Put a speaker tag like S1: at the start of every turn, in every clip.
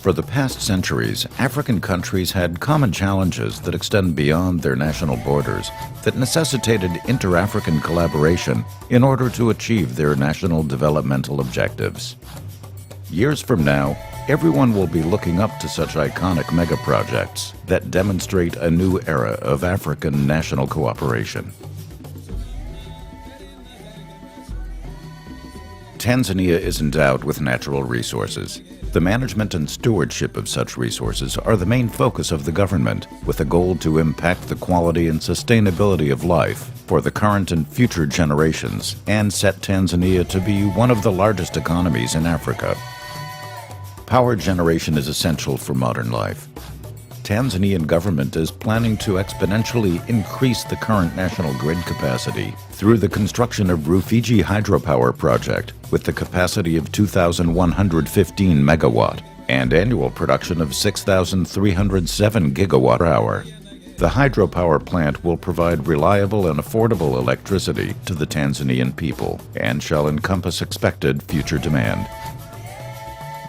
S1: For the past centuries, African countries had common challenges that extend beyond their national borders that necessitated inter-African collaboration in order to achieve their national developmental objectives. Years from now, everyone will be looking up to such iconic megaprojects that demonstrate a new era of African national cooperation. Tanzania is endowed with natural resources. The management and stewardship of such resources are the main focus of the government, with a goal to impact the quality and sustainability of life for the current and future generations and set Tanzania to be one of the largest economies in Africa. Power generation is essential for modern life. Tanzanian government is planning to exponentially increase the current national grid capacity through the construction of Rufiji Hydropower Project with the capacity of 2,115 megawatt and annual production of 6,307 gigawatt-hour. The hydropower plant will provide reliable and affordable electricity to the Tanzanian people and shall encompass expected future demand.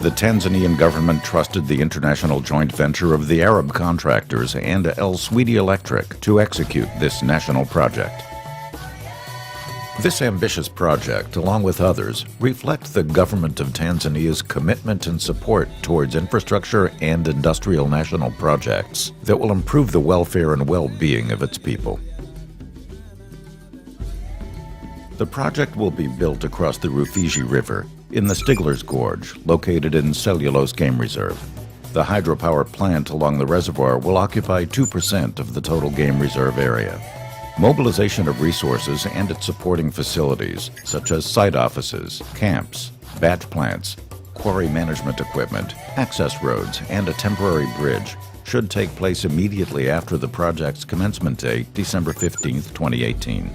S1: The Tanzanian government trusted the international joint venture of the Arab contractors and El Sweety Electric to execute this national project. This ambitious project, along with others, reflect the government of Tanzania's commitment and support towards infrastructure and industrial national projects that will improve the welfare and well-being of its people. The project will be built across the Rufiji River in the Stiegler's Gorge, located in Cellulose Game Reserve. The hydropower plant along the reservoir will occupy 2% of the total game reserve area. Mobilization of resources and its supporting facilities, such as site offices, camps, batch plants, quarry management equipment, access roads, and a temporary bridge, should take place immediately after the project's commencement date, December 15, 2018.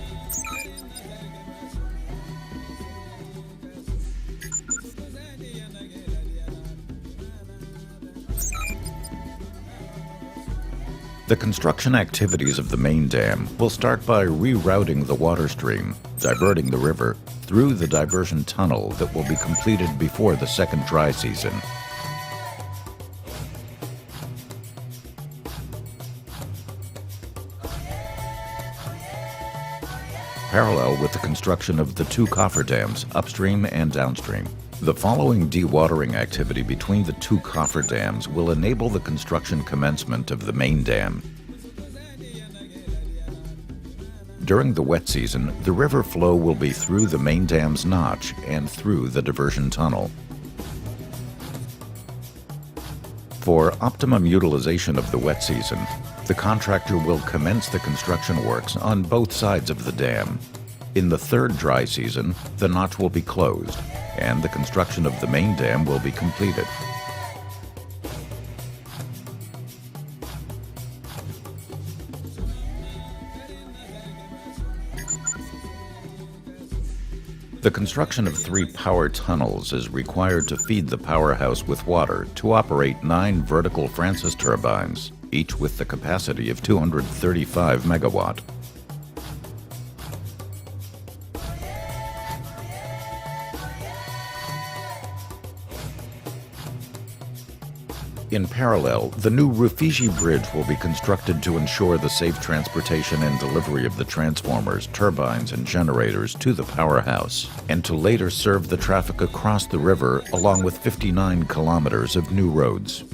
S1: The construction activities of the main dam will start by rerouting the water stream, diverting the river through the diversion tunnel that will be completed before the second dry season. Parallel with the construction of the two cofferdams upstream and downstream. The following dewatering activity between the two cofferdams will enable the construction commencement of the main dam. During the wet season, the river flow will be through the main dam's notch and through the diversion tunnel. For optimum utilization of the wet season, the contractor will commence the construction works on both sides of the dam. In the third dry season, the notch will be closed, and the construction of the main dam will be completed. The construction of 3 power tunnels is required to feed the powerhouse with water to operate 9 vertical Francis turbines, each with the capacity of 235 megawatt. In parallel, the new Rufiji Bridge will be constructed to ensure the safe transportation and delivery of the transformers, turbines, and generators to the powerhouse, and to later serve the traffic across the river along with 59 kilometers of new roads.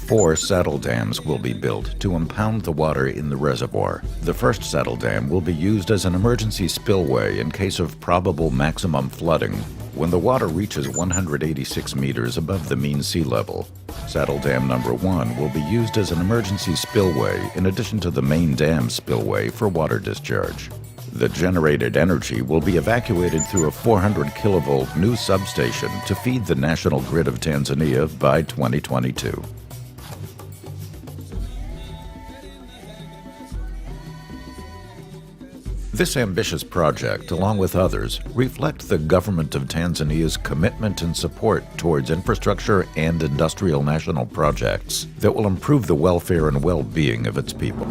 S1: 4 saddle dams will be built to impound the water in the reservoir. The first saddle dam will be used as an emergency spillway in case of probable maximum flooding when the water reaches 186 meters above the mean sea level. Saddle Dam number 1 will be used as an emergency spillway in addition to the main dam spillway for water discharge. The generated energy will be evacuated through a 400 kilovolt new substation to feed the national grid of Tanzania by 2022. This ambitious project, along with others, reflect the government of Tanzania's commitment and support towards infrastructure and industrial national projects that will improve the welfare and well-being of its people.